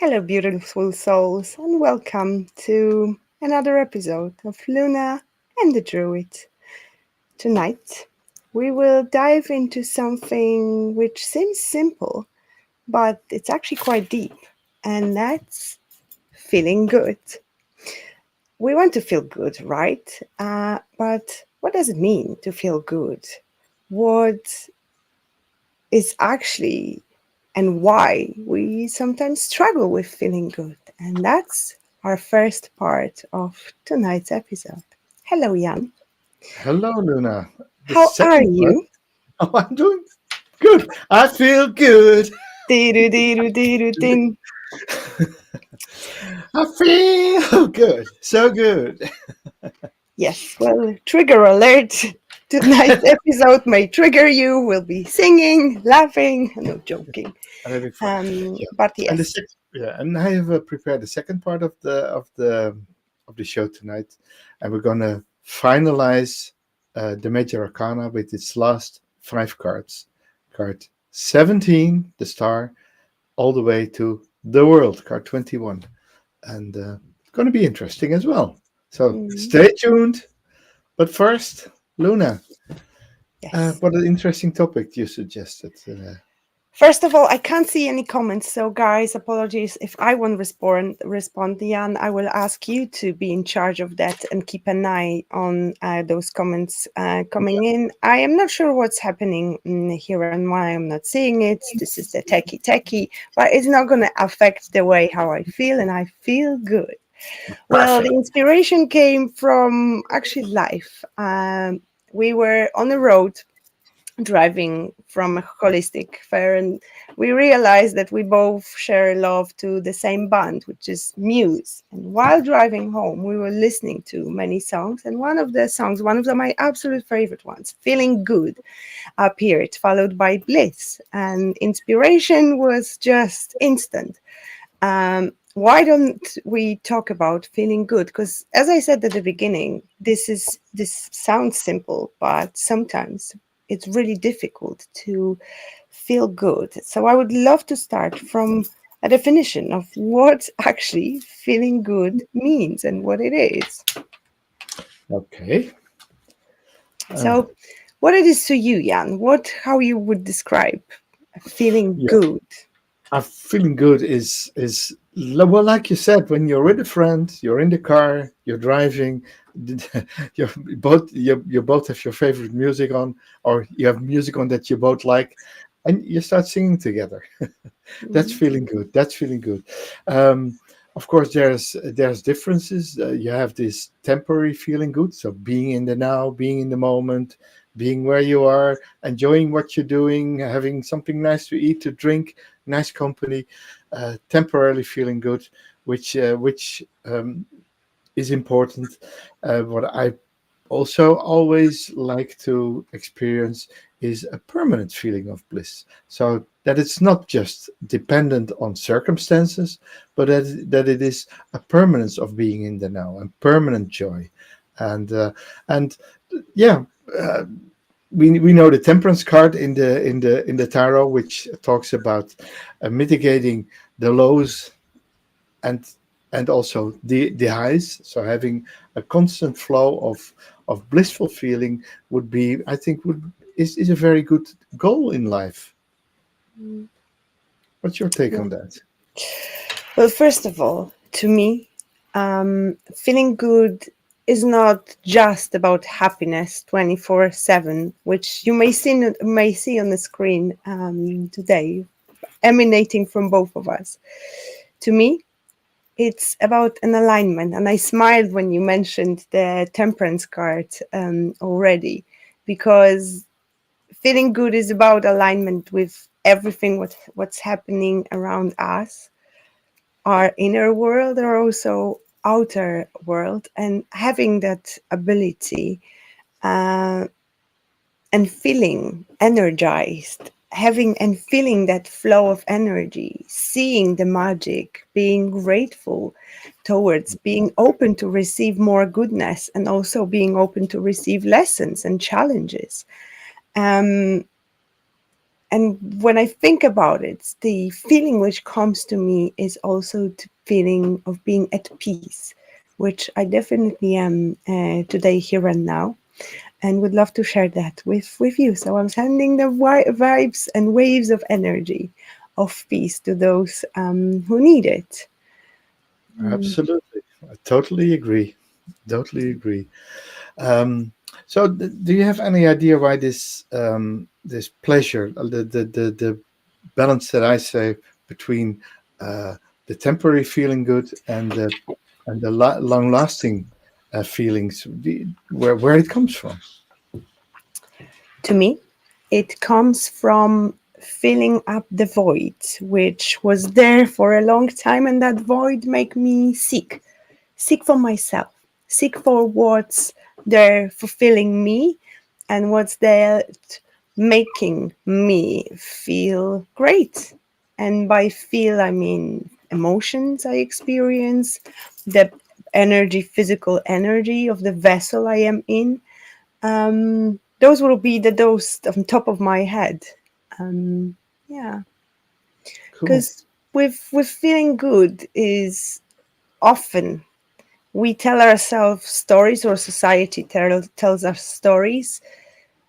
Hello, beautiful souls, and welcome to another episode of Luna and the Druid. Tonight, we will dive into something which seems simple, but it's actually quite deep, and that's feeling good. We want to feel good, right? But what does it mean to feel good? What is actually and why we sometimes struggle with feeling good. And that's our first part of tonight's episode. Hello, Jan. Hello, Luna. The How are second part. you? Oh, I'm doing good. I feel good. Diru, diru, diru, ding. I feel good. So good. Yes, well, trigger alert. Tonight's episode may trigger you. We'll be singing, laughing, no joking. I'm having fun. Yeah. But And the yes, second, yeah, and I have prepared the second part of the show tonight, and we're gonna finalize the Major Arcana with its last five cards. Card 17, the star, all the way to the world, card 21. And it's going to be interesting as well. So mm, stay tuned. But first, Luna, yes. what an interesting topic you suggested. First of all, I can't see any comments, so guys, apologies if I won't respond, Jan. I will ask you to be in charge of that and keep an eye on those comments coming in. I am not sure what's happening here and why I'm not seeing it. This is the techie, but it's not going to affect the way how I feel, and I feel good. Well, the Perfect. inspiration came from actually life. We were on the road driving from a holistic fair, and we realized that we both share love to the same band, which is Muse. And while driving home, we were listening to many songs, and one of the songs, one of my absolute favorite ones, Feeling Good, appeared, followed by Bliss, and inspiration was just instant. Why don't we talk about feeling good? Because as I said at the beginning, this sounds simple, but sometimes it's really difficult to feel good. So I would love to start from a definition of what actually feeling good means and what it is. Okay. Uh, So what it is to you, Jan, how you would describe feeling yeah, good. feeling good is well, like you said, when you're with a friend, you're in the car, you're driving, you both have your favorite music on, or you have music on that you both like, and you start singing together. That's Mhm. feeling good. That's feeling good. Um, of course, there's differences. You have this temporary feeling good, so being in the now, being in the moment, being where you are, enjoying what you're doing, having something nice to eat, to drink, nice company, temporarily feeling good, which is important. What I also always like to experience is a permanent feeling of bliss. So that it's not just dependent on circumstances, but that it is a permanence of being in the now and permanent joy. And yeah, uh, we know the temperance card in the tarot, which talks about mitigating the lows and and also the highs. So having a constant flow of blissful feeling would be, I think, would is a very good goal in life. What's your take on that? Well, first of all, to me, feeling good is not just about happiness 24/7, which you may see on the screen today, emanating from both of us. To me, it's about an alignment, and I smiled when you mentioned the temperance card already, because feeling good is about alignment with everything what's happening around us, our inner world or also outer world, and having that ability uh, and feeling energized, having and feeling that flow of energy, seeing the magic, being grateful towards, being open to receive more goodness, and also being open to receive lessons and challenges. um, And when I think about it, the feeling which comes to me is also the feeling of being at peace, which I definitely am today, here and now, and would love to share that with you. So I'm sending the vibes and waves of energy of peace to those who need it. Mm. Absolutely. I totally agree. Totally agree. Um, so, do you have any idea why this pleasure, the balance that I say between uh, the temporary feeling good and the long lasting feelings, where it comes from? To me, it comes from filling up the void, which was there for a long time, and that void make me seek for myself, seek for what's there fulfilling me, and what's there making me feel great. And by feel, I mean emotions I experience, the energy, physical energy of the vessel I am in. Those will be the those on top of my head. Yeah, Cool. because with feeling good is often we tell ourselves stories, or society tells us stories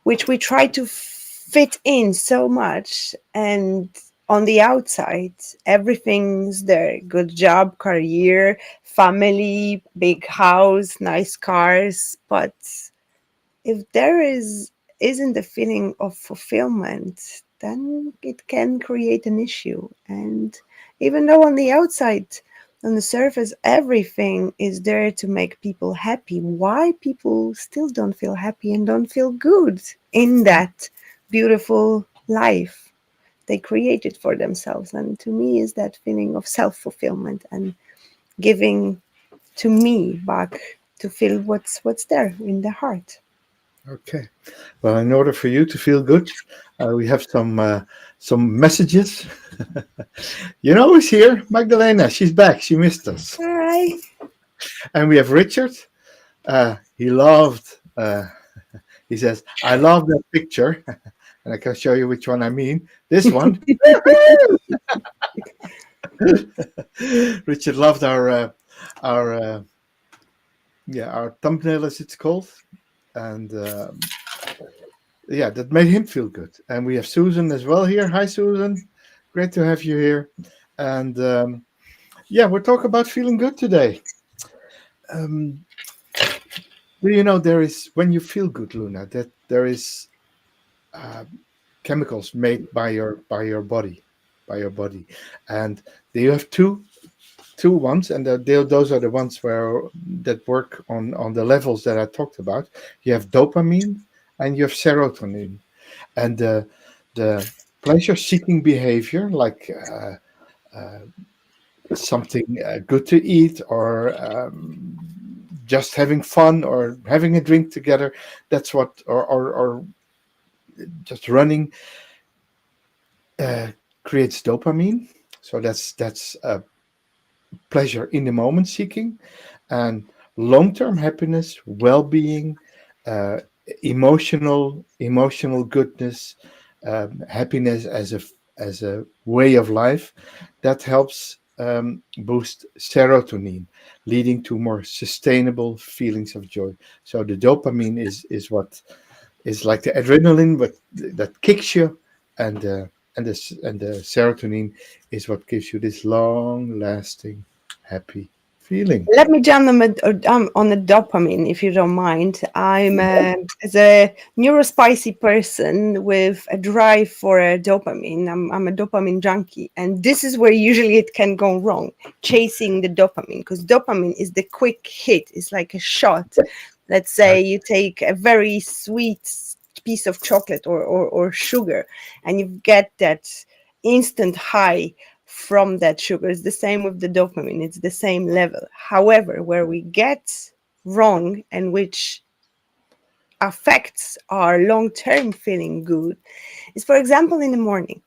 which we try to fit in so much, and on the outside everything's there: good job, career, family, big house, nice cars. But if there isn't a feeling of fulfillment, then it can create an issue. And even though on the outside, on the surface, everything is there to make people happy, why people still don't feel happy and don't feel good in that beautiful life they created for themselves? And to me is that feeling of self-fulfillment and giving to me back to feel what's there in the heart. Okay. Well, in order for you to feel good, we have some messages. You know who's here? Magdalena. She's back. She missed us. Hi. And we have Richard. He loved. He says, "I love that picture," and I can show you which one I mean. This one. Richard loved our yeah, our thumbnail, as it's called, and yeah, that made him feel good. And we have Susan as well here. Hi, Susan. Great to have you here. And yeah, we're talking about feeling good today. Um, do you know there is when you feel good, Luna, that there is uh, chemicals made by your body, by your body, and you have two ones, and those are the ones where that work on the levels that I talked about. You have dopamine and you have serotonin, and the pleasure-seeking behavior, like something good to eat, or just having fun, or having a drink together. That's what, or just running, uh, creates dopamine. So that's pleasure in the moment seeking, and long-term happiness, well-being, uh, emotional goodness, happiness as a way of life that helps boost serotonin, leading to more sustainable feelings of joy. So the dopamine is what is like the adrenaline, but that kicks you, and and the serotonin is what gives you this long-lasting happy feeling. Let me jump on the dopamine, if you don't mind. I'm as a neurospicy person with a drive for a dopamine. I'm a dopamine junkie, and this is where usually it can go wrong, chasing the dopamine, because dopamine is the quick hit. It's like a shot. Let's Right. say you take a very sweet piece of chocolate or sugar, and you get that instant high from that sugar. It's the same with the dopamine, it's the same level. However, where we get wrong, and which affects our long term feeling good, is, for example, in the morning.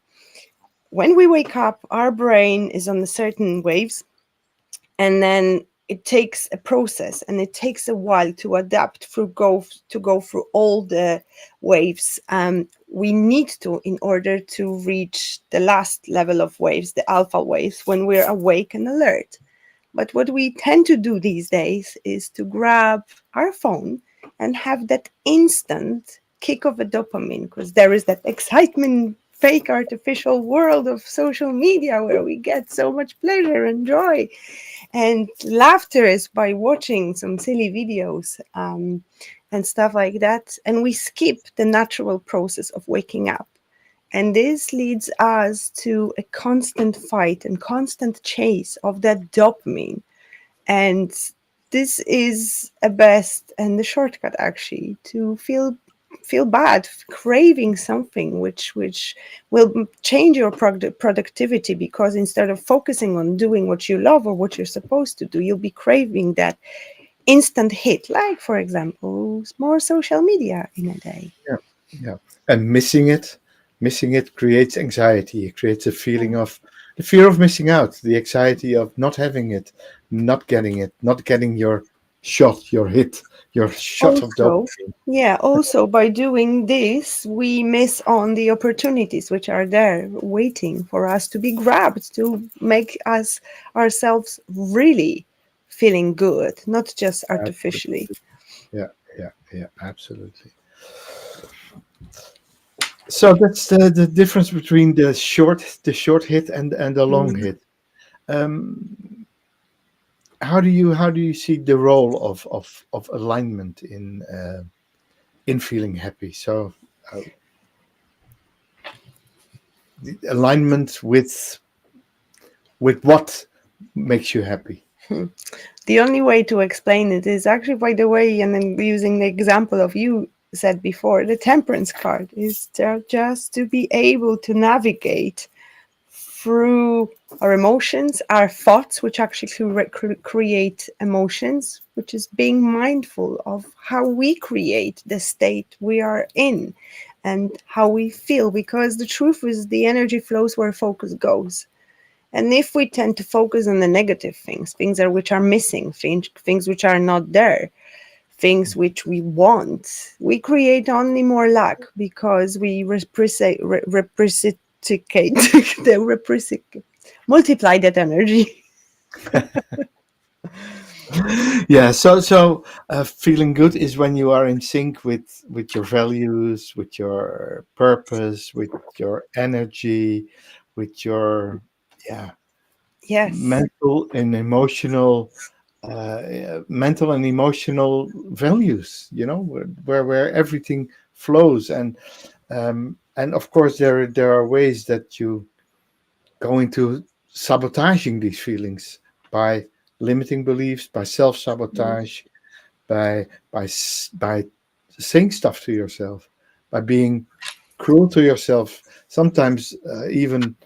When we wake up, our brain is on the certain waves, and then it takes a process and it takes a while to adapt to go through all the waves we need to in order to reach the last level of waves, the alpha waves, when we're awake and alert. But what we tend to do these days is to grab our phone and have that instant kick of a dopamine, because there is that excitement, fake artificial world of social media where we get so much pleasure and joy and laughter is by watching some silly videos and stuff like that. And we skip the natural process of waking up. And this leads us to a constant fight and constant chase of that dopamine. And this is a best and the shortcut actually to feel bad, craving something which will change your productivity, because instead of focusing on doing what you love or what you're supposed to do, you'll be craving that instant hit, like for example more social media in a day. Yeah, yeah. And missing it creates anxiety. It creates a feeling of the fear of missing out, the anxiety of not having it, not getting your hit, your shot of Also, dopamine. yeah, also by doing this, we miss on the opportunities which are there waiting for us to be grabbed to make us ourselves really feeling good, not just artificially. Absolutely. Yeah, yeah, yeah, absolutely. So that's the difference between the short hit and the long Mm. hit. Um, how do you see the role of alignment in feeling happy? So uh, the alignment with what makes you happy. The only way to explain it is actually, by the way, and then using the example of you said before, the temperance card is just to be able to navigate through our emotions, our thoughts, which actually create emotions, which is being mindful of how we create the state we are in and how we feel. Because the truth is, the energy flows where focus goes. And if we tend to focus on the negative things, which are missing, things which are not there, things which we want, we create only more lack, because we reciprocate multiply that energy. Yeah. Feeling good is when you are in sync with your values, with your purpose, with your energy, with your yeah Yes, mental and emotional values, where everything flows. And of course there are ways that you go into sabotaging these feelings by limiting beliefs, by self-sabotage, by saying stuff to yourself, by being cruel to yourself, sometimes even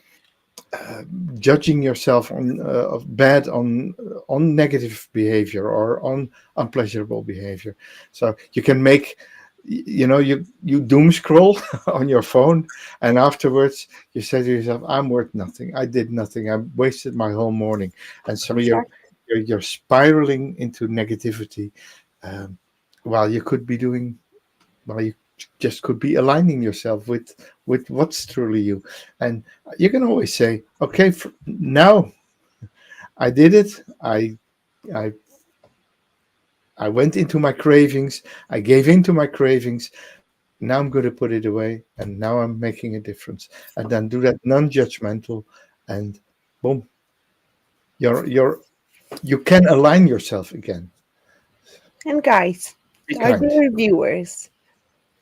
judging yourself on of bad on negative behavior or on unpleasurable behavior. So you can make you doom scroll on your phone, and afterwards you say to yourself, I'm worth nothing, I did nothing, I wasted my whole morning. And so exactly. you're spiraling into negativity, um, while you could be doing well, you just could be aligning yourself with what's truly you. And you can always say, okay, now I did it. I I went into my cravings. I gave in to my cravings. Now I'm going to put it away, and now I'm making a difference. And then do that non-judgmental, and boom, you're you can align yourself again. And guys, Be our kind. dear viewers,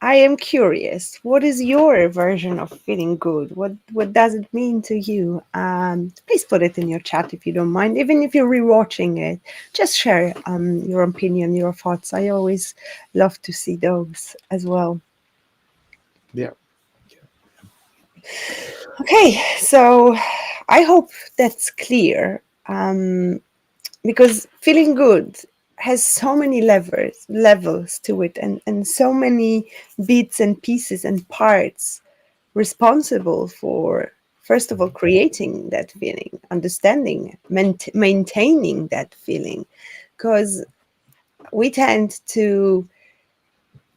I am curious. What is your version of feeling good? What does it mean to you? Please put it in your chat if you don't mind. Even if you're rewatching it, just share your opinion, your thoughts. I always love to see those as well. Yeah. Okay, so I hope that's clear. Because feeling good has so many levels to it, and so many bits and pieces and parts responsible for First of all, creating that feeling, understanding, maintaining that feeling, because we tend to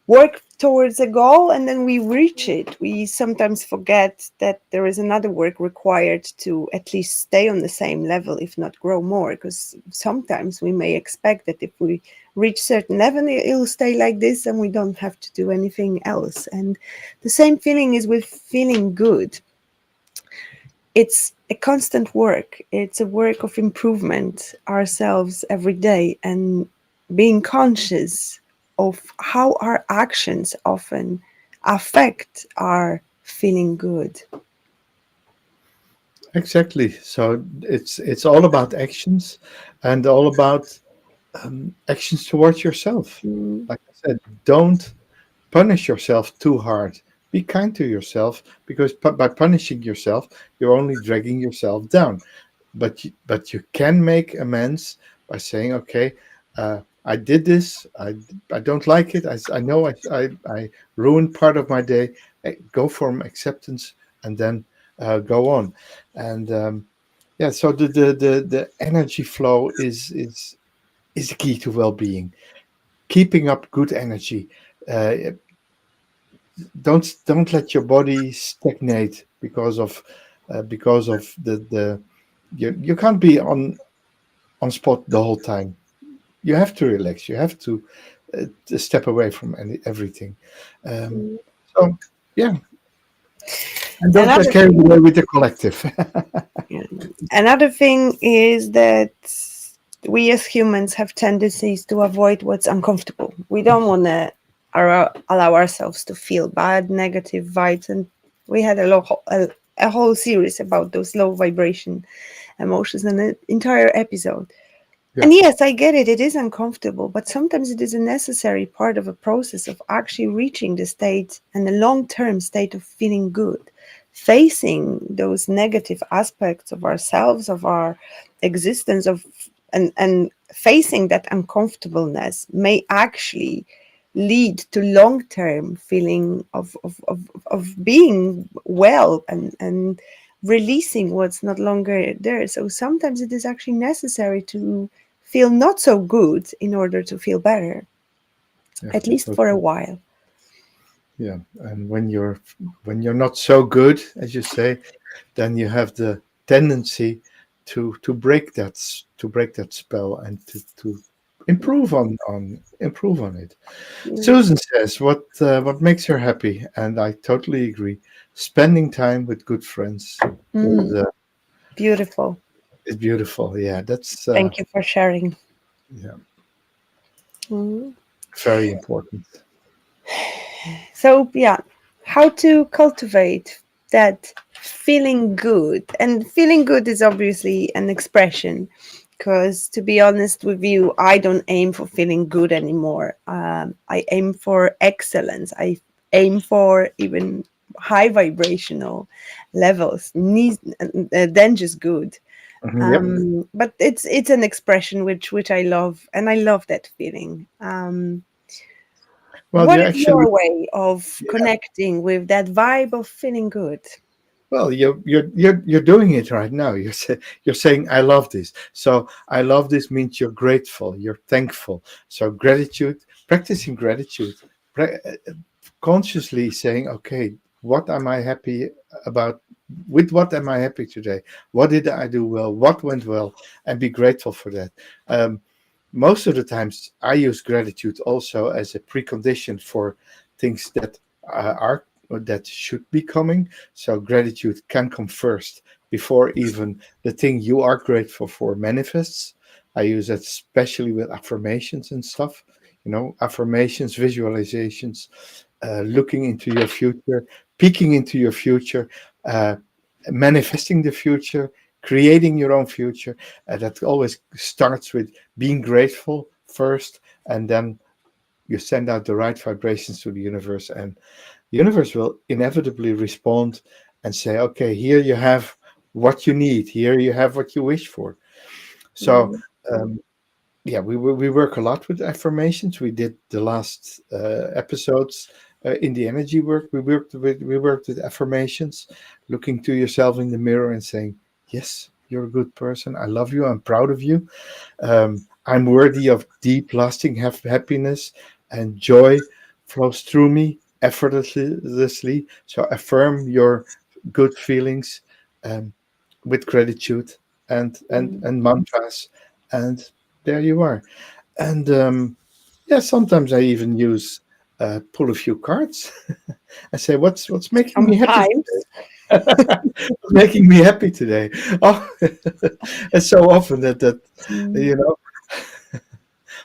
work towards a goal and then we reach it. We sometimes forget that there is another work required to at least stay on the same level, if not grow more. Because sometimes we may expect that if we reach certain level, it'll stay like this and we don't have to do anything else. And the same feeling is with feeling good. It's a constant work. It's a work of improvement ourselves every day and being conscious of how our actions often affect our feeling good. Exactly. So it's all about actions, and all about actions towards yourself. Mm, Like I said, don't punish yourself too hard. Be kind to yourself, because by punishing yourself, you're only dragging yourself down. But you can make amends by saying, okay, I did this. I don't like it. I know I ruined part of my day. Go for acceptance, and then go on. And yeah, so the energy flow is the key to well-being. Keeping up good energy. Don't let your body stagnate because of the you can't be on spot the whole time. You have to relax. You have to step away from everything. Um, mm. so yeah, and don't get Another carried thing, away with the collective. yeah. Another thing is that we as humans have tendencies to avoid what's uncomfortable. We don't want to allow ourselves to feel bad, negative vibes, and we had a whole series about those low vibration emotions and an entire episode. Yeah, And yes, I get it, it is uncomfortable, but sometimes it is a necessary part of a process of actually reaching the state and the long term state of feeling good. Facing those negative aspects of ourselves, of our existence, and facing that uncomfortableness may actually lead to long term feeling of being well and releasing what's not longer there. So sometimes it is actually necessary to feel not so good in order to feel better, yeah, at least so for a true. while. Yeah, and when you're not so good, as you say, then you have the tendency to break that spell and to improve on it. Mm, Susan says, what makes her happy? And I totally agree. Spending time with good friends is mm, beautiful. is beautiful. Yeah, that's Thank you for sharing. yeah, Mm. very important. So, yeah, how to cultivate that feeling good. And feeling good is obviously an expression, because to be honest with you, I don't aim for feeling good anymore. I aim for excellence. I aim for even high vibrational levels, than just good. Mhm, yep. But it's an expression which I love, and I love that feeling. Well, What you is actually your way of connecting with that vibe of feeling good? Well, you're doing it right now. You're saying I love this. So I love this means you're grateful, you're thankful. So gratitude, practicing gratitude, pra- consciously saying, okay, what am I happy about? With what am I happy today? What did I do well? What went well? And be grateful for that. Um, Most of the times, I use gratitude also as a precondition for things that are or that should be coming. So gratitude can come first before even the thing you are grateful for manifests. I use that especially with affirmations and stuff. Affirmations, visualizations, looking into your future, peeking into your future, uh, manifesting the future, creating your own future. That always starts with being grateful first, and then you send out the right vibrations to the universe, and the universe will inevitably respond and say, okay, here you have what you need, here you have what you wish for. So Mm, um, yeah, we work a lot with affirmations. We did the last episodes in the energy work, we worked with affirmations, looking to yourself in the mirror and saying, "Yes, you're a good person. I love you. I'm proud of you. I'm worthy of deep, lasting happiness, and joy flows through me effortlessly." So affirm your good feelings um, with gratitude and mantras, and there you are. And yeah, sometimes I even use pull a few cards and say, "What's making me happy Sometimes. today? What's making me happy today?" Oh, it's so often that Mm. you know.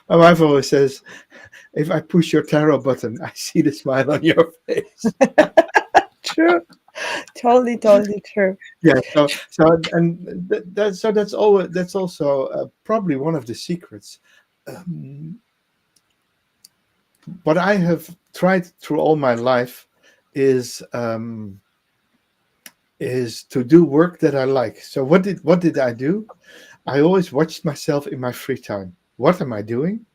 My wife always says, "If I push your tarot button, I see the smile on your face." True. Totally, totally true. Yeah. That's also probably one of the secrets. Um, what I have tried through all my life is is to do work that I like. So what did I do? I always watched myself in my free time. What am I doing?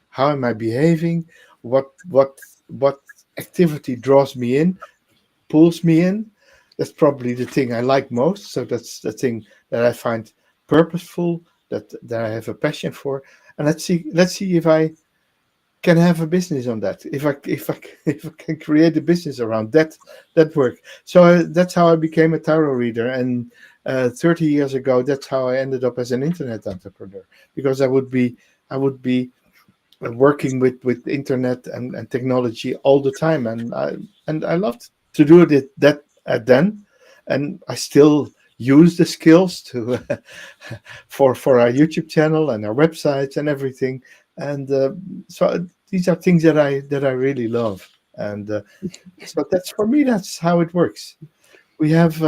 How am I behaving? What activity draws me in, pulls me in? That's probably the thing I like most. So that's the thing that I find purposeful, that I have a passion for. And let's see if I can have a business on that. If I if I can create a business around that work. So that's how I became a tarot reader, and 30 years ago, that's how I ended up as an internet entrepreneur, because I would be working with internet and technology all the time, and I loved to do it that then, and I still use the skills to for our YouTube channel and our websites and everything, and so these are things that I really love, and so that's for me. That's how it works. We have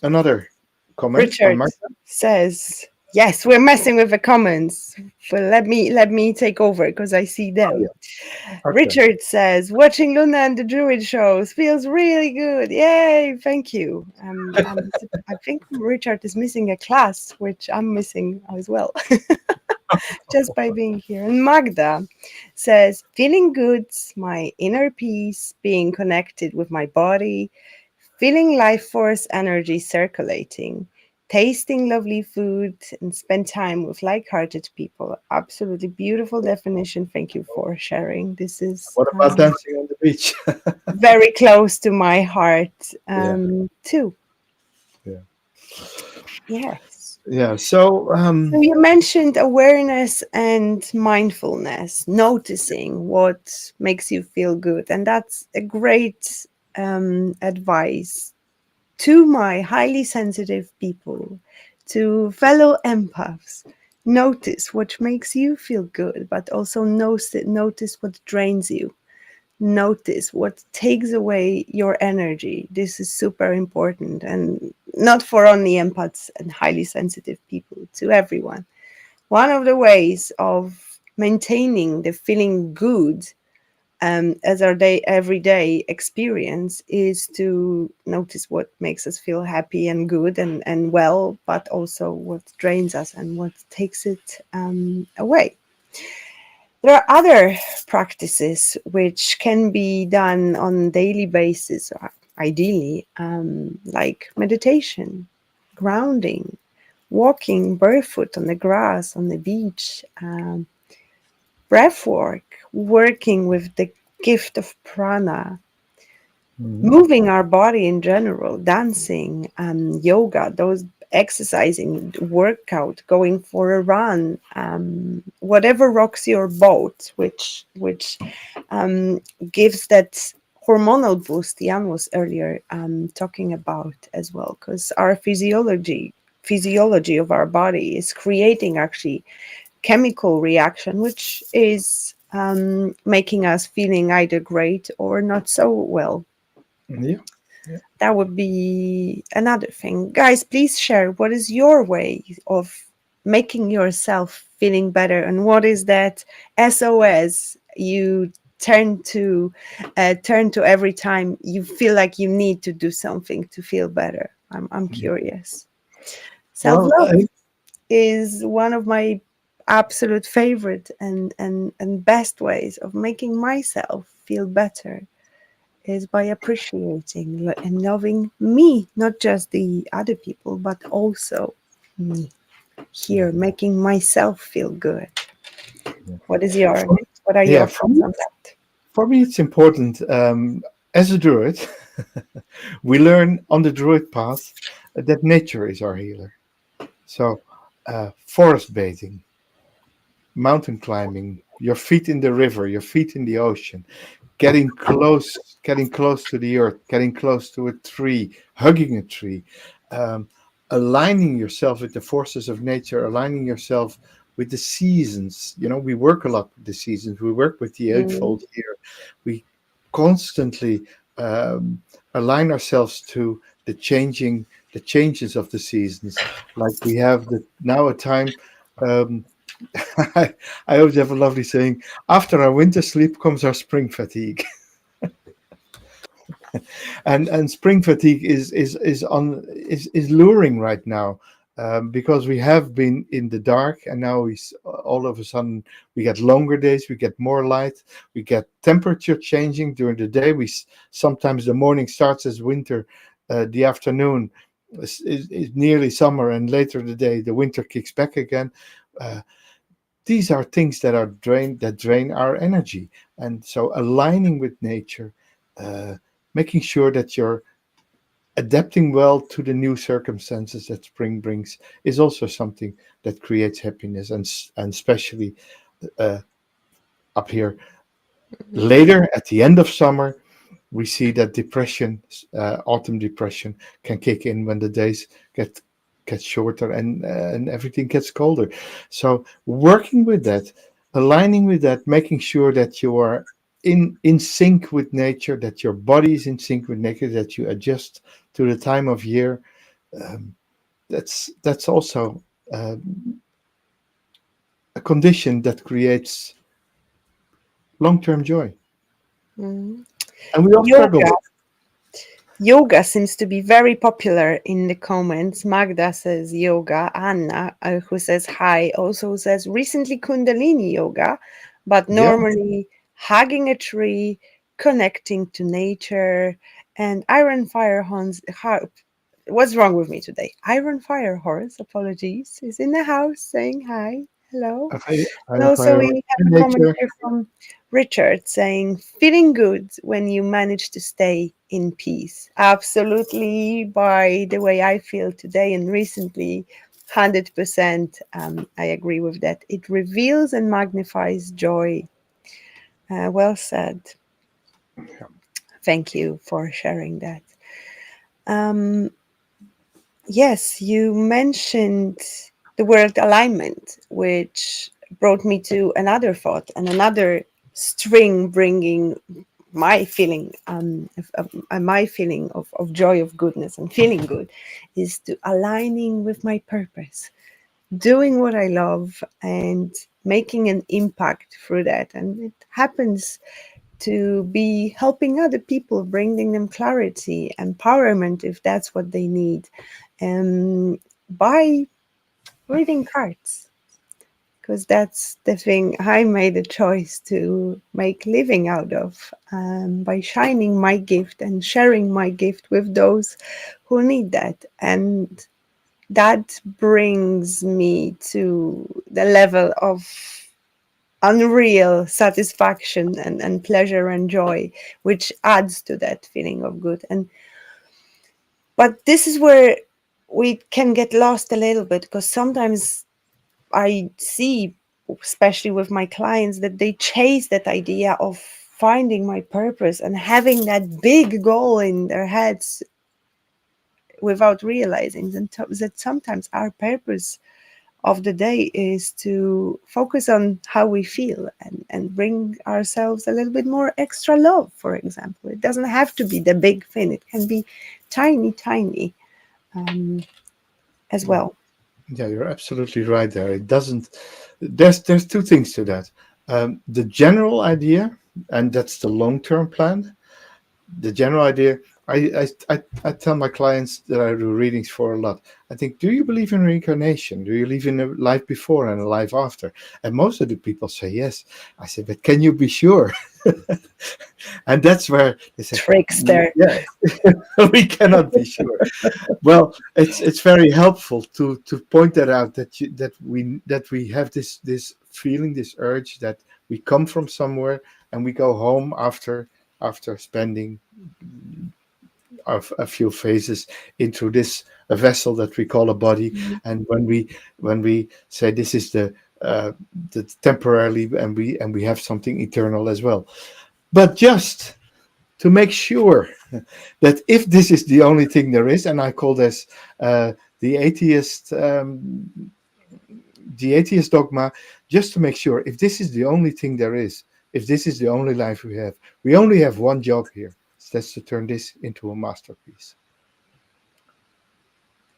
another comment on Richard my. says, "Yes, we're messing with the comments. But let me take over because I see Oh them." yeah, okay. Richard says, "Watching Luna and the Druid shows feels really good. Yay! Thank you." I think Richard is missing a class, which I'm missing as well, just by being here. And Magda says, "Feeling good, my inner peace, being connected with my body, feeling life force energy circulating, tasting lovely food, and spend time with like hearted people." Absolutely beautiful definition. Thank you for sharing. This is What about dancing on the beach? very close to my heart, Yeah, too. yeah, Yes. yeah. So So you mentioned awareness and mindfulness, noticing what makes you feel good. And that's a great advice to my highly sensitive people, to fellow empaths. Notice what makes you feel good, but also notice what drains you. Notice what takes away your energy. This is super important, and not for only empaths and highly sensitive people, to everyone. One of the ways of maintaining the feeling good as our everyday experience is to notice what makes us feel happy and good and well, but also what drains us and what takes it away. There are other practices which can be done on a daily basis, or ideally, like meditation, grounding, walking barefoot on the grass, on the beach, breath work, working with the gift of prana, mhm. moving our body in general, dancing, yoga, those exercising, workout, going for a run, whatever rocks your boat, which gives that hormonal boost Jan was earlier talking about as well, because our physiology of our body is creating actually chemical reaction, which is making us feeling either great or not so well. Yeah, yeah. That would be another thing. Guys, please share what is your way of making yourself feeling better, and what is that SOS you turn to every time you feel like you need to do something to feel better. I'm curious. Self Well, love is one of my absolute favorite and best ways of making myself feel better. is by appreciating and loving me, not just the other people, but also me Yeah, here, making myself feel good. yeah. What is your, For, what are yeah, your thoughts on that? for me, it's important. As a druid, we learn on the druid path that nature is our healer. So, forest bathing, mountain climbing, your feet in the river, your feet in the ocean, getting close to the earth, getting close to a tree, hugging a tree, um, aligning yourself with the forces of nature, aligning yourself with the seasons. You know, we work a lot with the seasons. We work with the Mm, eightfold year. We constantly um, align ourselves to the changes of the seasons. Like we have now a time. Um, I always have a lovely saying: after our winter sleep comes our spring fatigue. And spring fatigue is luring right now, because we have been in the dark, and now all of a sudden we get longer days, we get more light, we get temperature changing during the day. Sometimes the morning starts as winter, the afternoon is nearly summer, and later the day the winter kicks back again. uh, these are things that drain our energy, and so aligning with nature, uh, making sure that you're adapting well to the new circumstances that spring brings, is also something that creates happiness, and especially uh, up here later at the end of summer, we see that depression, autumn depression, can kick in when the days get get shorter, and everything gets colder. So working with that, aligning with that, making sure that you are in sync with nature, that your body is in sync with nature, that you adjust to the time of year. Um, that's also uh, a condition that creates long-term joy, mm. and we all struggle Yoga. with. Yoga seems to be very popular in the comments. Magda says yoga. Anna, who says hi, also says recently Kundalini yoga, but Yeah. normally hugging a tree, connecting to nature, and Iron Fire Horns. What's wrong with me today? Iron Fire Horse, apologies, is in the house saying hi. Hello. I And am also, fire we have in a comment nature. here from Richard saying, feeling good when you manage to stay in peace. Absolutely, by the way I feel today and recently, 100%, I agree with that. It reveals and magnifies joy. Well said. Thank you for sharing that. Um, Yes, you mentioned the word alignment, which brought me to another thought and another string bringing my feeling, my feeling of joy, of goodness, and feeling good, is to aligning with my purpose, doing what I love, and making an impact through that. And it happens to be helping other people, bringing them clarity, empowerment if that's what they need, by reading cards. Because that's the thing I made a choice to make living out of, by shining my gift and sharing my gift with those who need that. And that brings me to the level of unreal satisfaction and pleasure and joy, which adds to that feeling of good. And but this is where we can get lost a little bit, because sometimes I see, especially with my clients, that they chase that idea of finding my purpose and having that big goal in their heads without realizing that sometimes our purpose of the day is to focus on how we feel and bring ourselves a little bit more extra love, for example. It doesn't have to be the big thing, it can be tiny, tiny, um, as Yeah, well. yeah, you're absolutely right there. It doesn't. There's two things to that. The general idea, and that's the long term plan. The general idea. I tell my clients that I do readings for a lot. I think, do you believe in reincarnation? Do you believe in a life before and a life after? And most of the people say yes. I say, but can you be sure? And that's where they say, Trickster. yeah, we cannot be sure. Well, it's very helpful to point that out, that we have this feeling, this urge that we come from somewhere and we go home after spending a few phases into this a vessel that we call a body. And when we say this is uh, the temporarily, and we have something eternal as well. But just to make sure that if this is the only thing there is, and I call this the atheist the atheist dogma, just to make sure, if this is the only thing there is, if this is the only life we only have one job here. So that's to turn this into a masterpiece.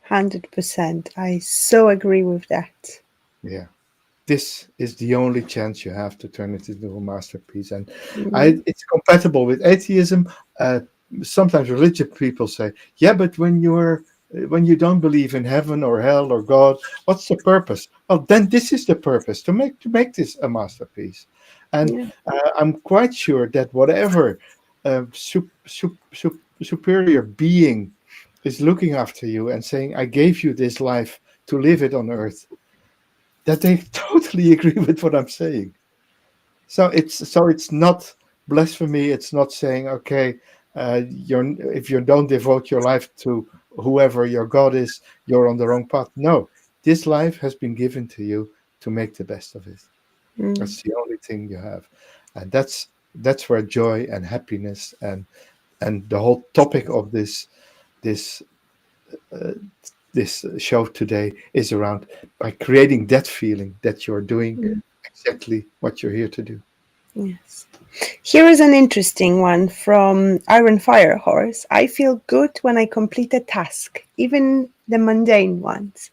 100%. I so agree with that. Yeah. This is the only chance you have to turn it into a masterpiece. And Mm, it's compatible with atheism. Uh, Sometimes religious people say, "Yeah, but when you don't believe in heaven or hell or God, what's the purpose?" Well, then this is the purpose, to make this a masterpiece. And yeah. I'm quite sure that whatever superior being is looking after you and saying, "I gave you this life to live it on earth," that they totally agree with what I'm saying. So it's not blasphemy. It's not saying, okay, if you don't devote your life to whoever your God is, you're on the wrong path. No, this life has been given to you to make the best of it. Mm, That's the only thing you have, and that's where joy and happiness and the whole topic of this uh, this show today is around, by creating that feeling that you're doing mm, exactly what you're here to do. yes. Here is an interesting one from Iron Fire Horse. I feel good when I complete a task, even the mundane ones.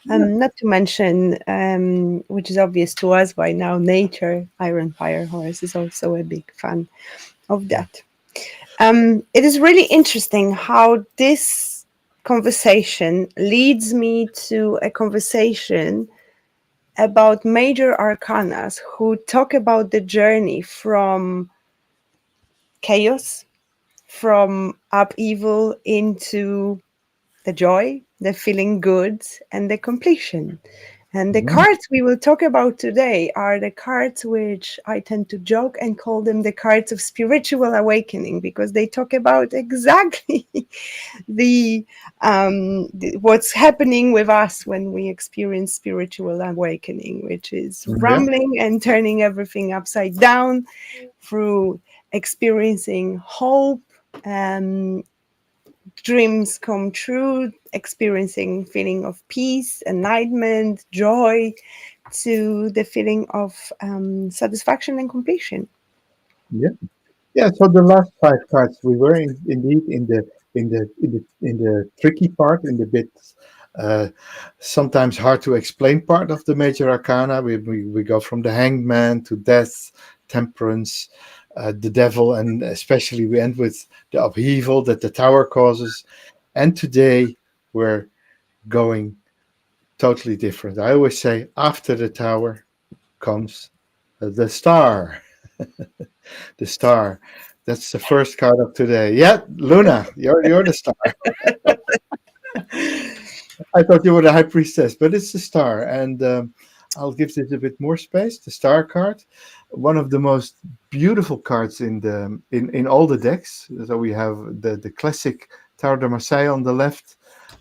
Yeah. Not to mention, which is obvious to us by now, nature. Iron Fire Horse is also a big fan of that. It is really interesting how this conversation leads me to a conversation about major arcanas who talk about the journey from chaos, from upheaval into the joy, the feeling good, and the completion. And the Mhm. cards we will talk about today are the cards which I tend to joke and call them the cards of spiritual awakening, because they talk about exactly what's happening with us when we experience spiritual awakening, which is Yeah. rumbling and turning everything upside down through experiencing hope, um, dreams come true, experiencing feeling of peace, enlightenment, joy, to the feeling of satisfaction and completion. Yeah. Yeah. So the last five cards, we were indeed in the tricky part, in the bit uh, sometimes hard to explain part of the major arcana. We go from the hanged man to death, temperance, the devil, and especially we end with the upheaval that the tower causes. And today we're going totally different. I always say, after the tower comes the star. The star. That's the first card of today. Yeah, Luna, you're the star. I thought you were the high priestess, but it's the star. And I'll give this a bit more space. The star card, one of the most beautiful cards in all the decks. So we have the classic Tower de Marseille on the left,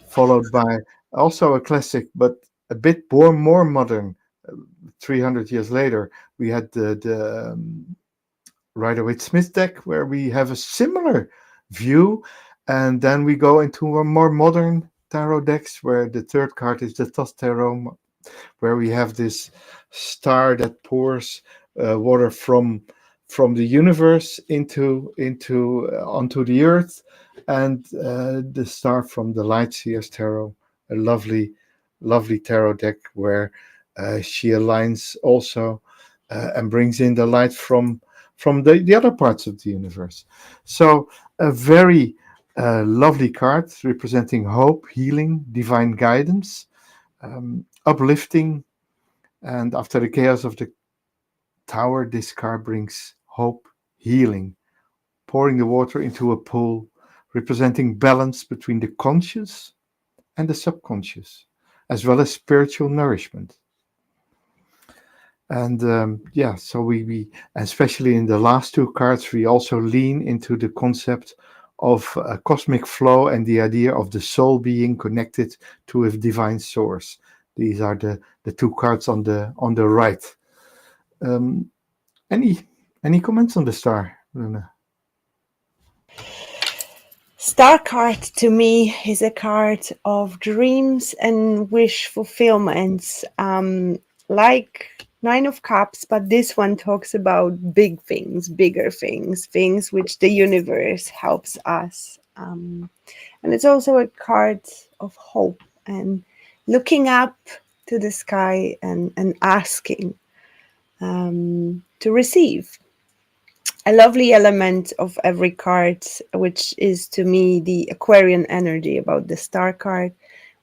followed by also a classic, but a bit more modern. 300 years later, we had the Rider-Waite-Smith deck, where we have a similar view, and then we go into a more modern tarot decks, where the third card is the Toss Tarot, where we have this star that pours water from the universe into onto the earth, and the star from the Light Seers Tarot, a lovely tarot deck where she aligns also and brings in the light from the other parts of the universe. So a very Lovely card representing hope, healing, divine guidance, uplifting. And after the chaos of the tower, this card brings hope, healing, pouring the water into a pool, representing balance between the conscious and the subconscious, as well as spiritual nourishment. And yeah, so we, especially in the last two cards, we also lean into the concept of cosmic flow and the idea of the soul being connected to a divine source. These are the two cards on the right. Um, any any comments on the star, Luna? Star card to me is a card of dreams and wish fulfillments, like Nine of Cups, but this one talks about big things, bigger things, things which the universe helps us. And it's also a card of hope and looking up to the sky and asking to receive. A lovely element of every card, which is to me the Aquarian energy about the star card,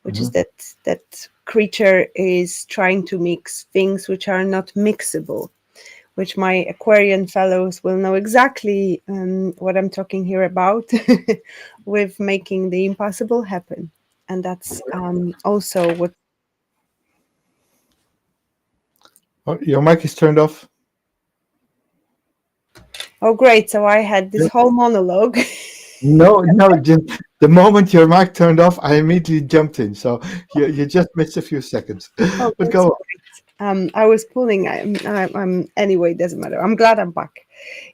which is Mhm. that creature is trying to mix things which are not mixable, which my Aquarian fellows will know exactly what I'm talking here about with making the impossible happen. And that's also what. Oh, your mic is turned off. Oh, great. So I had this whole monologue. No, no, just the moment your mic turned off, I immediately jumped in. So you just missed a few seconds. Oh, But that's go on. great. I was pulling. Anyway, doesn't matter. I'm glad I'm back.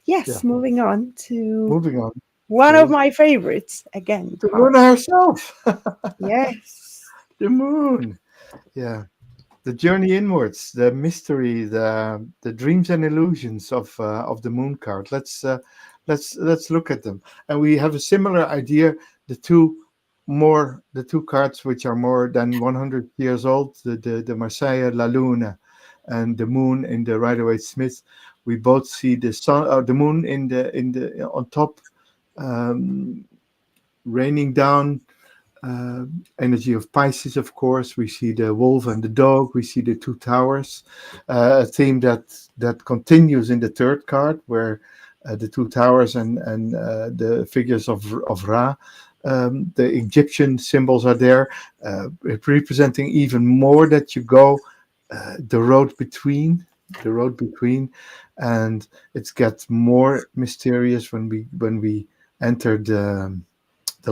Yeah, Yes, moving on to moving on one of to my favorites again. Heart. Luna herself, Yes. the moon. Yeah, the journey inwards, the mystery, the dreams and illusions of the moon card. Let's look at them, and we have a similar idea. The two the two cards which are more than 100 years old, the Marseille La Luna, and the moon in the Rider-Waite-Smith. We both see the sun, the moon in the on top, um, raining down uh, energy of Pisces, of course. We see the wolf and the dog. We see the two towers. A theme that continues in the third card, where the two towers and the figures of Ra. The Egyptian symbols are there, representing even more that you go the road between the road between, and it gets more mysterious when we enter the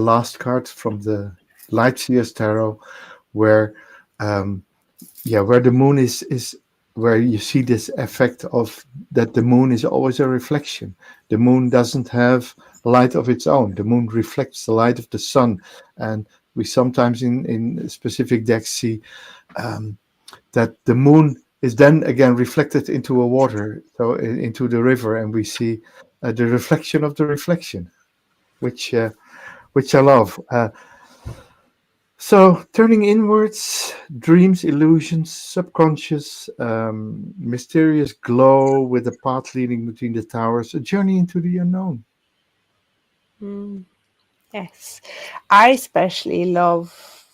last card from the Light Seers Tarot, where um, yeah, where the moon is where you see this effect of that the moon is always a reflection. The moon doesn't have light of its own. The moon reflects the light of the sun, and we sometimes in specific decks see um, that the moon is then again reflected into a water, so into the river, and we see the reflection of the reflection, which uh, which I love. So, turning inwards, dreams, illusions, subconscious, mysterious glow with a path leading between the towers, a journey into the unknown. Mm, yes. I especially love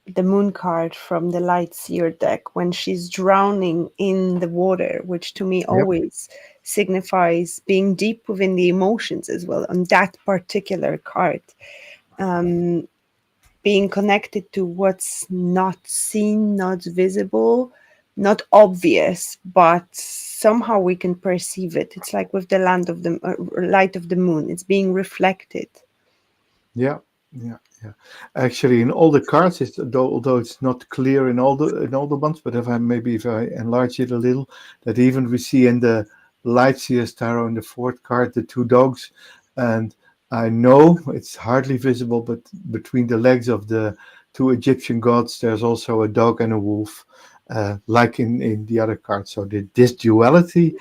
the moon card from the light seer deck when she's drowning in the water, which to me Yep. always signifies being deep within the emotions as well on that particular card. Um, Being connected to what's not seen, not visible, not obvious, but somehow we can perceive it. It's like with the land of the light of the moon, it's being reflected. Yeah, yeah, yeah. Actually, in all the cards, although it's not clear in all the ones, but if I enlarge it a little, that even we see in the Light Seers Tarot in the fourth card the two dogs, and I know it's hardly visible, but between the legs of the two Egyptian gods, there's also a dog and a wolf, like in the other cards. So this duality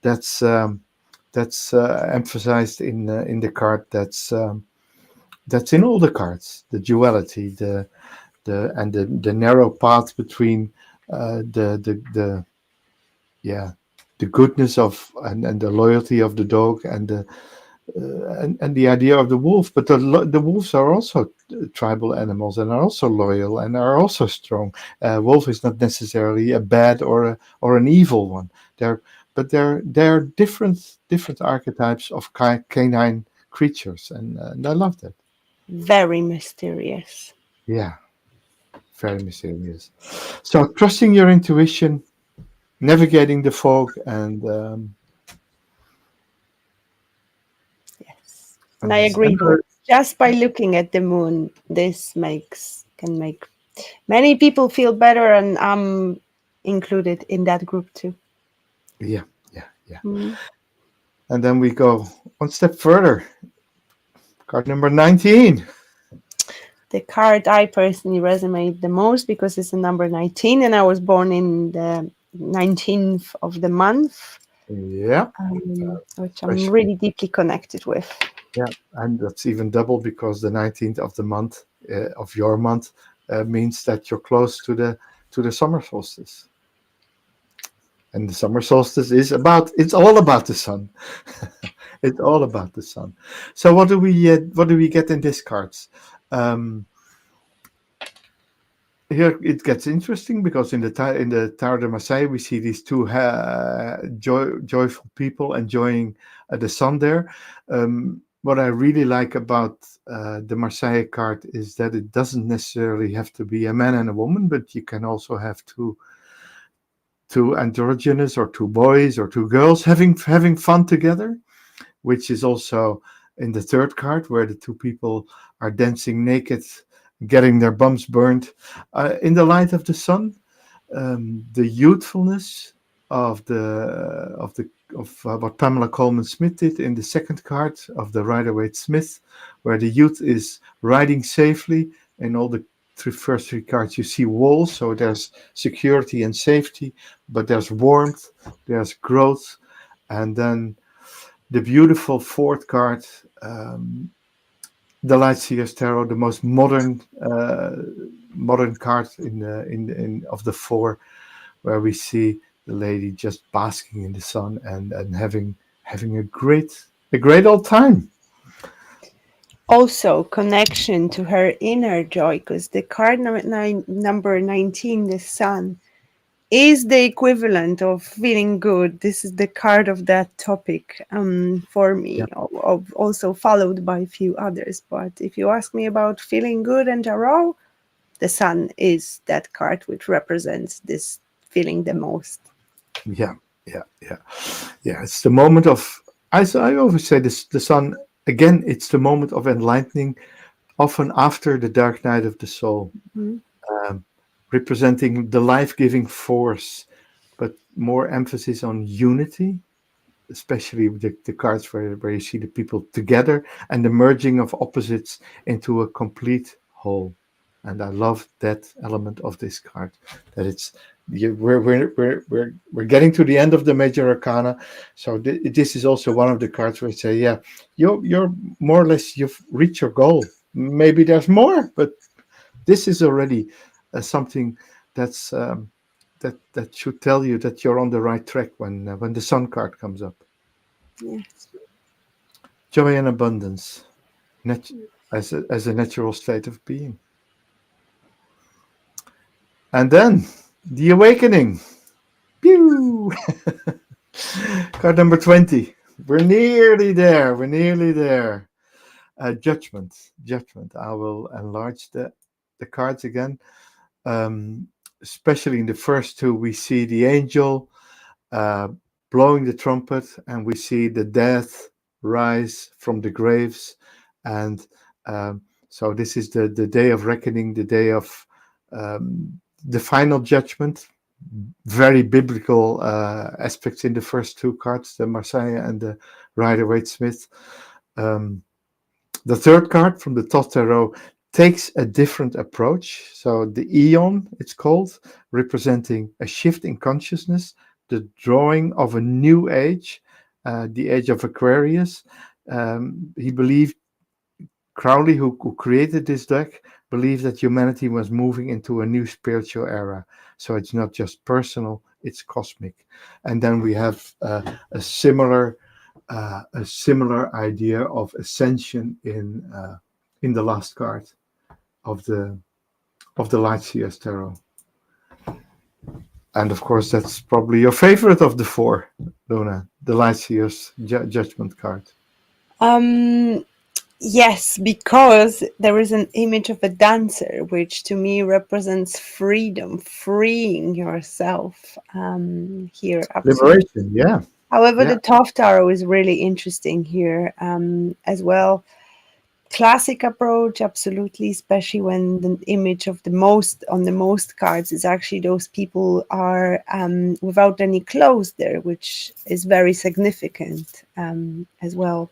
that's emphasized in the card that's in all the cards, the duality, the narrow path between the yeah, the goodness of and the loyalty of the dog, and and the idea of the wolf. But the wolves are also tribal animals and are also loyal and are also strong. Wolf is not necessarily a bad or an evil one. They're they're different archetypes of canine creatures, and I love that. Very mysterious. Yeah, very mysterious. So trusting your intuition, navigating the fog, Yes. And I and agree that just by looking at the moon, this makes can make many people feel better, and I'm included in that group too. yeah, yeah, yeah. Mm. And then we go one step further. Card number 19. The card I personally resonate the most because it's the number 19, and I was born in the 19th of the month, Yeah, which I'm especially. really deeply connected with. Yeah, and that's even double because the 19th of the month of your month means that you're close to the summer solstice. And the summer solstice is it's all about the sun. It's all about the sun. So what do we get in these cards? Um, Here it gets interesting because in the Tower de Marseille we see these two joyful people enjoying the sun there. What I really like about the Marseille card is that it doesn't necessarily have to be a man and a woman, but you can also have two androgynous or two boys or two girls having fun together, which is also in the third card, where the two people are dancing naked, getting their bums burned in the light of the sun. The youthfulness of what Pamela Coleman Smith did in the second card of the Rider Waite Smith, where the youth is riding safely. In all the first three cards, you see walls, so there's security and safety, but there's warmth, there's growth, and then the beautiful fourth card, the Lightseer's Tarot, the most modern card in of the four, where we see the lady just basking in the sun and having a great old time. Also, connection to her inner joy, because the card number 19, the sun, is the equivalent of feeling good. This is the card of that topic for Yeah, me, also followed by a few others. But if you ask me about feeling good and tarot, the sun is that card which represents this feeling the most. yeah, yeah. Yeah, it's the moment of. I always say this: the sun again. It's the moment of enlightening, often after the dark night of the soul, Mhm. um, representing the life-giving force, but more emphasis on unity, especially with the cards where you see the people together and the merging of opposites into a complete whole. And I love that element of this card. That it's we're getting to the end of the major arcana, so this is also one of the cards where I say, yeah, you're more or less you've reached your goal. Maybe there's more, but this is already something that's that should tell you that you're on the right track when the sun card comes up. Yes. Joy and abundance, nat- as a natural state of being. And then the awakening. Pew! Card number 20. We're nearly there. We're nearly there. Judgment. Judgment. I will enlarge the cards again. Um, Especially in the first two, we see the angel uh, blowing the trumpet, and we see the dead rise from the graves. And so, this is the day of reckoning, the day of the final judgment. Very biblical aspects in the first two cards, the Messiah and the Rider Waite Smith. Um, the third card from the Thoth Tarot takes a different approach. So the Eon, it's called, representing a shift in consciousness, the drawing of a new age, the age of Aquarius. He believed, Crowley, who created this deck, believed that humanity was moving into a new spiritual era. So it's not just personal, it's cosmic. And then we have a similar a similar idea of ascension in the last card of the Light Seers Tarot. And of course, that's probably your favorite of the four, Luna, the Light Seers Judgment card. Um, yes, because there is an image of a dancer, which to me represents freedom, freeing yourself. Here, absolutely. Liberation, yeah, However, yeah. the Tough Tarot is really interesting here as well. Classic approach, absolutely, especially when the image of the most on the most cards is actually those people are without any clothes there, which is very significant as well.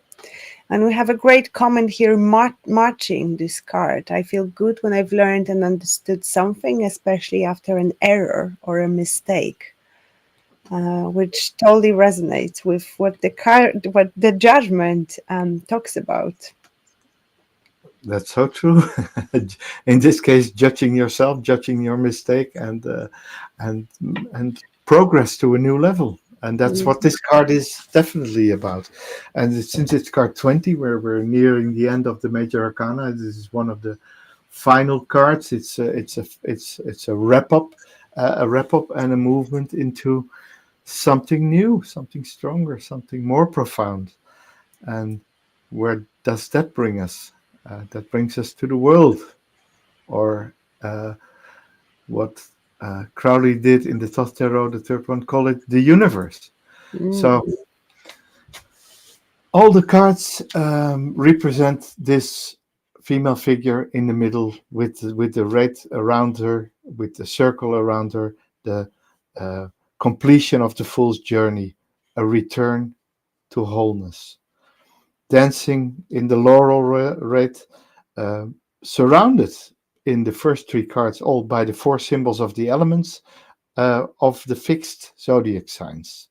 And we have a great comment here, marching this card. I feel good when I've learned and understood something, especially after an error or a mistake. Which totally resonates with what the card, what the judgment talks about. That's so true. In this case, judging yourself, judging your mistake, and and progress to a new level. And that's what this card is definitely about. And since it's card 20, where we're nearing the end of the Major Arcana, this is one of the final cards. It's a wrap up, and a movement into something new, something stronger, something more profound. And where does that bring us? That brings us to the world, or what Crowley did in the Thoth Tarot, the third one, call it the universe. Mm. So all the cards represent this female figure in the middle with the red around her, with the circle around her, the completion of the fool's journey, a return to wholeness. Dancing in the laurel red, uh, surrounded in the first three cards, all by the four symbols of the elements of the fixed zodiac signs.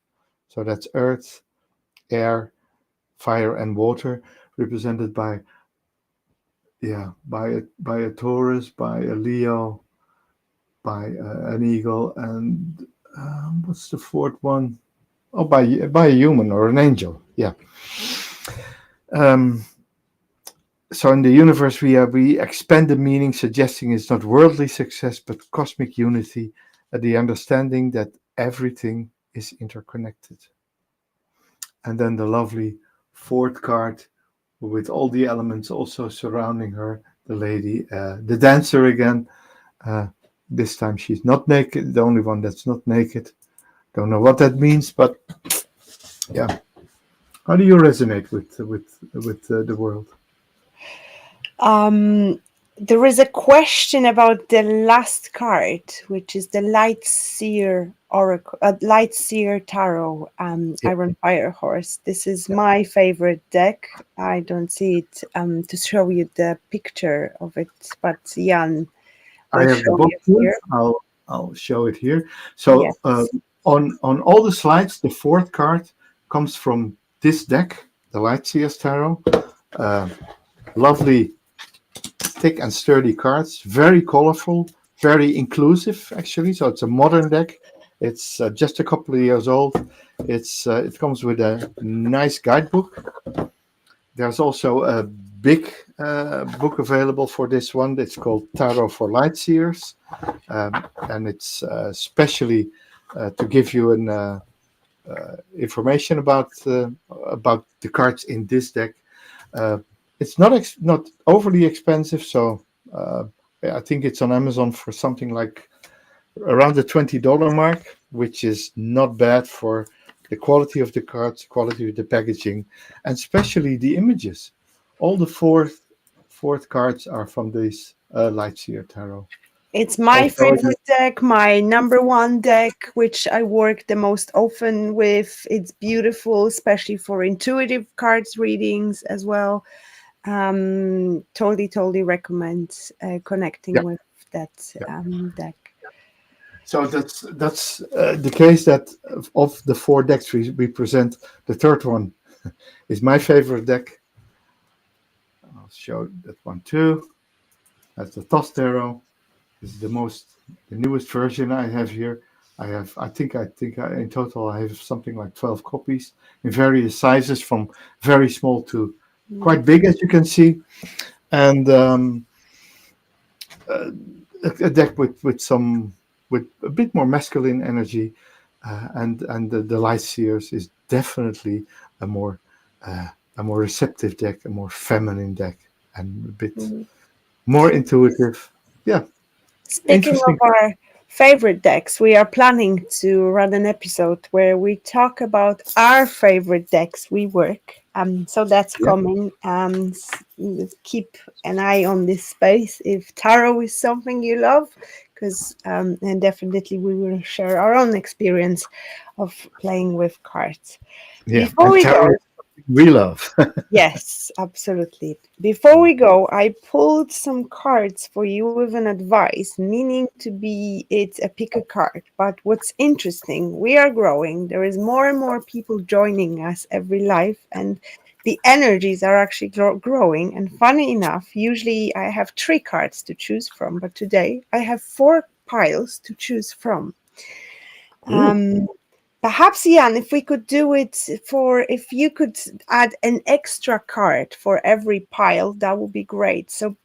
So that's earth, air, fire, and water, represented by by a Taurus, by a Leo, by an eagle, and what's the fourth one? Oh, by a human or an angel. Yeah. Um, so in the universe we expand the meaning, suggesting it's not worldly success but cosmic unity, the understanding that everything is interconnected. And then the lovely fourth card with all the elements also surrounding her, the lady, the dancer again. uh, this time she's not naked, the only one that's not naked. Don't know what that means, but yeah. How do you resonate with the world? Um, there is a question about the last card, which is the Light Seer Oracle, Light Seer Tarot, Yeah, Iron Fire Horse. This is yeah. my favorite deck. I don't see it to show you the picture of it, but Jan I will have the show book you here. here. I'll show it here. So Yes. on all the slides, the fourth card comes from this deck, the Light Seers Tarot. Uh, Lovely, thick and sturdy cards, very colorful, very inclusive. Actually, so it's a modern deck. It's just a couple of years old. It comes with a nice guidebook. There's also a big book available for this one. It's called Tarot for Lightseers, and it's specially to give you an information about the cards in this deck. Uh, it's not overly expensive, so I think it's on Amazon for something like around the $20 mark, which is not bad for the quality of the cards, quality of the packaging, and especially the images. All the fourth cards are from this Lightseer Tarot. It's I'll my show you. favorite deck, my number one deck, which I work the most often with. It's beautiful, especially for intuitive cards readings as well. Totally recommend Yeah. connecting with that Yeah. deck. So that's the case that of the four decks we present, the third one is my favorite deck. I'll show that one too. That's the Toss Tarot. This is the newest version I have here. In total I have something like 12 copies in various sizes, from very small to Mm. quite big, as you can see. And a deck with some with a bit more masculine energy, and the light seers is definitely a more uh, a more receptive deck, a more feminine deck, and a bit Mm. more intuitive. Yeah, Speaking of interesting. our favorite decks, we are planning to run an episode where we talk about our favorite decks we work. So that's Yeah, coming. Keep an eye on this space if tarot is something you love, because and definitely we will share our own experience of playing with cards. yeah, Before and we tarot go, is something we love. yes, absolutely. Before we go, I pulled some cards for you with an advice, meaning to be it's a pick a card. But what's interesting, we are growing. There is more and more people joining us every life, and the energies are actually growing. And funny enough, usually I have three cards to choose from, but today I have four piles to choose from. Ooh, Um, Perhaps, Jan, if we could do it for, if you could add an extra card for every pile, that would be great. So,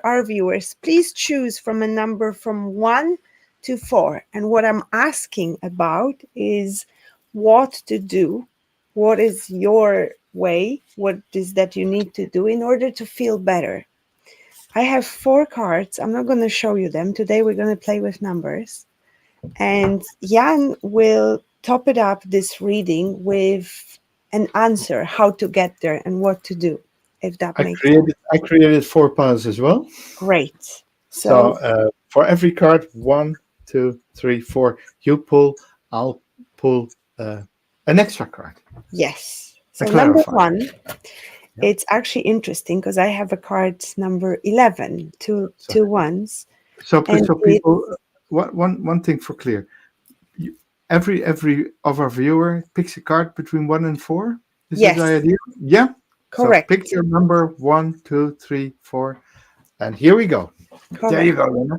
our viewers, please choose from a number from 1 to 4. And what I'm asking about is what to do. What is your way? What is that you need to do in order to feel better? I have four cards. I'm not going to show you them. Today, we're going to play with numbers. And Jan will top it up this reading with an answer how to get there and what to do, if that makes sense. I created 4 piles as well. Great. So So, for every card, one, two, three, four, you pull, I'll pull an extra card, yes. a So, number clarifier. one, Yeah. it's actually interesting because I have a card number 11, So two ones, and so it, people, one thing for clear: you, every of our viewer picks a card between 1 and 4. Is that the yes, idea? Yeah. So pick correct, your number 1, 2, 3, 4, and here we go. There you correct. go, Lena.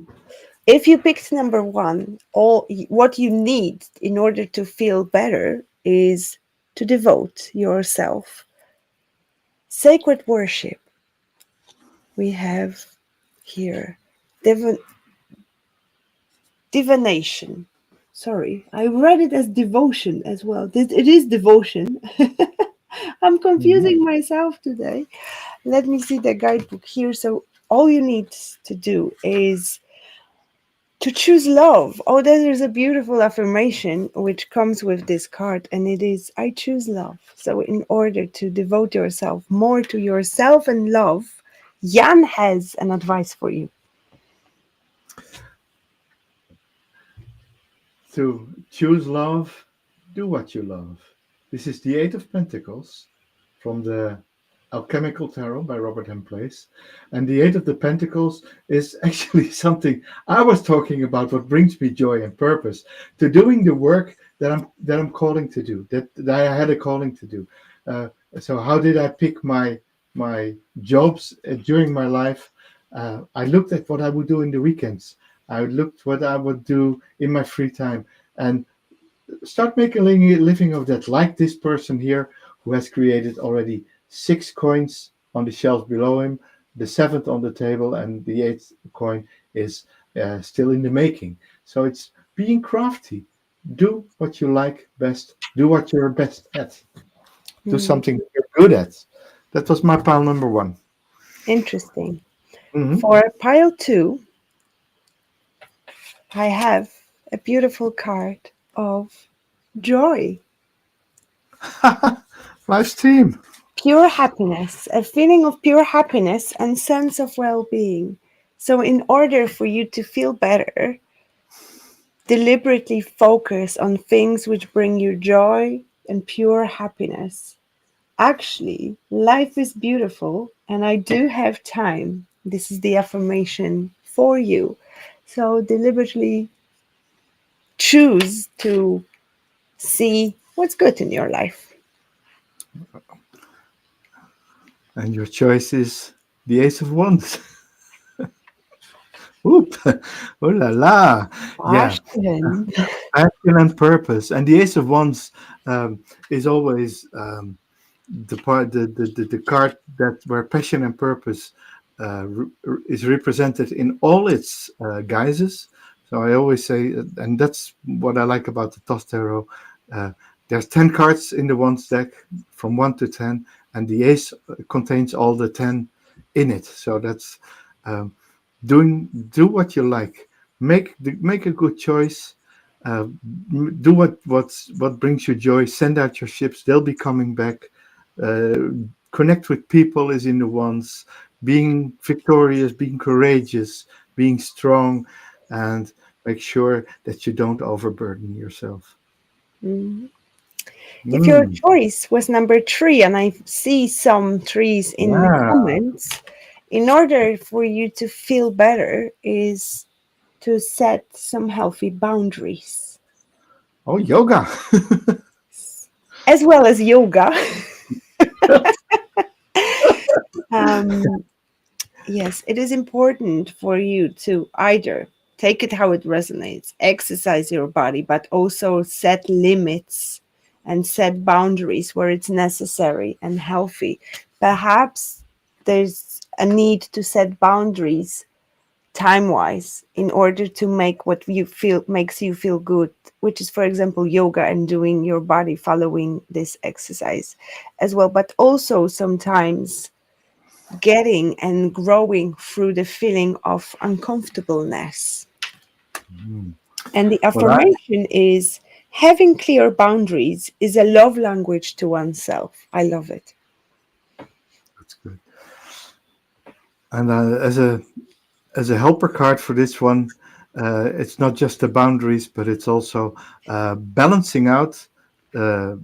If you picked number one, what you need in order to feel better is to devote yourself. Sacred worship, we have here. Div- Divination. Sorry, I read it as devotion as well. It is devotion. I'm Mhm. confusing myself today. Let me see the guidebook here. So, all you need to do is to choose love. Oh, there's a beautiful affirmation which comes with this card, and it is I choose love. So, in order to devote yourself more to yourself and love, Jan has an advice for you. To choose love, do what you love. This is the Eight of Pentacles from the Alchemical Tarot by Robert M. Place. And the Eight of the Pentacles is actually something I was talking about, what brings me joy and purpose, to doing the work that I'm calling to do, that I had a calling to do. Uh, so how did I pick my jobs during my life? I looked at what I would do in the weekends. I looked what I would do in my free time, and start making a living of that, like this person here who has created already 6 coins on the shelf below him, the seventh on the table, and the eighth coin is still in the making. So it's being crafty. Do what you like best. Do what you're best at. Do Hmm, something you're good at. That was my pile number one. interesting. Hmm. For pile two, I have a beautiful card of joy, Nice team. pure happiness, a feeling of pure happiness and sense of well being. So, in order for you to feel better, deliberately focus on things which bring you joy and pure happiness. Actually, life is beautiful and I do have time. This is the affirmation for you. So, deliberately choose to see what's good in your life. And your choice is the Ace of Wands. Oop. Oh la la. Yeah. Passion. passion and purpose. And the Ace of Wands is always the card that where passion and purpose is represented in all its guises. So I always say, and that's what I like about the Toss Tarot. Uh, there's 10 cards in the Wands deck from 1 to 10, and the Ace contains all the 10 in it. So that's um, do what you like. Make a good choice. Uh, do what brings you joy. Send out your ships; they'll be coming back. Uh, Connect with people is in the ones. Being victorious, being courageous, being strong, and make sure that you don't overburden yourself. Mhm. If your Mm, choice was number three, and I see some trees in the yeah. comments, in order for you to feel better, is to set some healthy boundaries, Oh, yoga. as well as yoga. um, yes, it is important for you to either take it how it resonates, exercise your body, but also set limits and set boundaries where it's necessary and healthy. Perhaps there's a need to set boundaries time wise in order to make what you feel makes you feel good, which is, for example, yoga and doing your body following this exercise as well, but also sometimes getting and growing through the feeling of uncomfortableness. Mm. And the Well, I, affirmation is having clear boundaries is a love language to oneself. I love it. that's good. And as a helper card for this one, it's not just the boundaries, but it's also balancing out uh,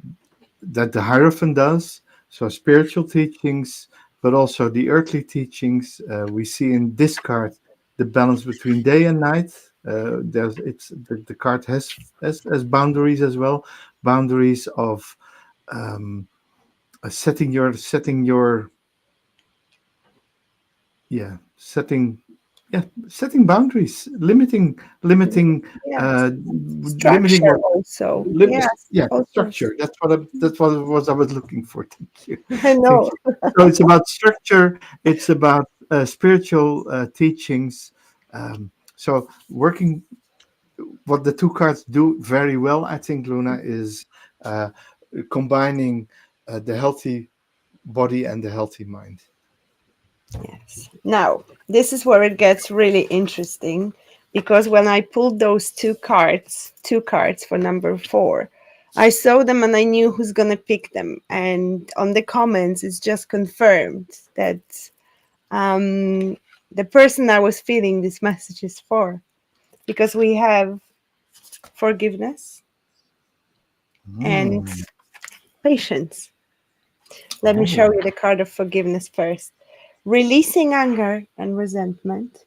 that the Hierophant does. So spiritual teachings, but also the earthly teachings. We see in this card the balance between day and night. The card has boundaries as well, boundaries of um, setting your yeah setting yeah setting boundaries, Yes. limiting Structure what also. limit Yes. yeah Also. structure. That's what it was I was looking for. Thank you. I Thank know. you. So it's about structure, it's about spiritual teachings. So working, what the two cards do very well, I think, Luna, is uh, combining the healthy body and the healthy mind. Yes. Now, this is where it gets really interesting because when I pulled those two cards for number four, I saw them and I knew who's going to pick them. And on the comments, it's just confirmed that um, the person I was feeling this message is for because we have forgiveness and Mm. patience. Let me show Oh. you the card of forgiveness first. Releasing anger and resentment,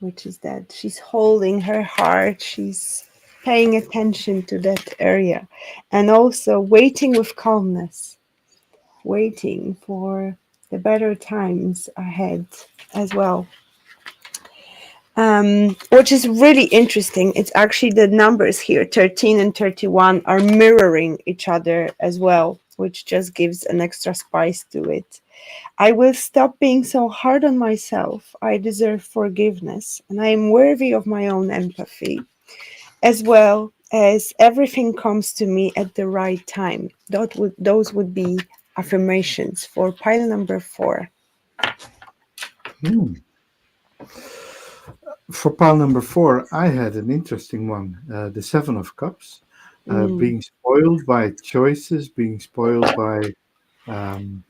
which is that she's holding her heart, she's paying attention to that area, and also waiting with calmness, waiting for the better times ahead as well. Which is really interesting. It's actually the numbers here, 13 and 31, are mirroring each other as well, which just gives an extra spice to it. I will stop being so hard on myself. I deserve forgiveness, and I am worthy of my own empathy, as well as everything comes to me at the right time. Those would be affirmations for pile number four. Hmm. For pile number four, I had an interesting one. The Seven of Cups, Mm, being spoiled by choices, being spoiled by um,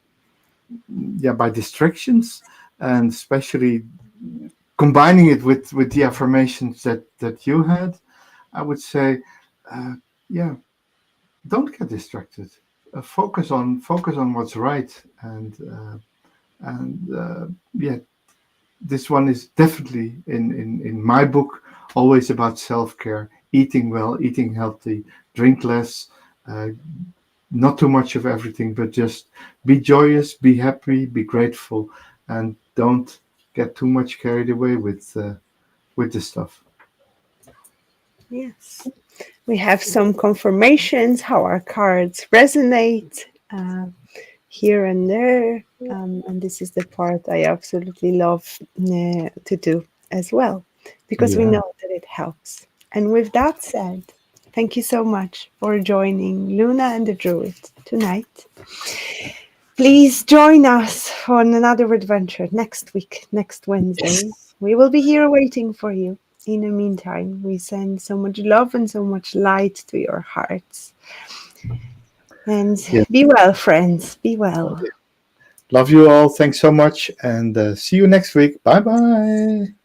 by distractions, and especially combining it with the affirmations that you had. I would say, uh, yeah, don't get distracted. Focus on what's right, and yeah, this one is definitely in my book always about self-care, eating well, eating healthy, drink less, uh, not too much of everything, but just be joyous, be happy, be grateful, and don't get too much carried away with the stuff. Yes. We have some confirmations how our cards resonate uh, here and there. And this is the part I absolutely love to do as well, because we Yeah. know that it helps. And with that said, thank you so much for joining Luna and the Druid tonight. Please join us on another adventure next week, next Wednesday. Yes. We will be here waiting for you. In the meantime, we send so much love and so much light to your hearts. And Yeah. be well, friends. Be well. Okay. Love you all. Thanks so much. And see you next week. Bye bye.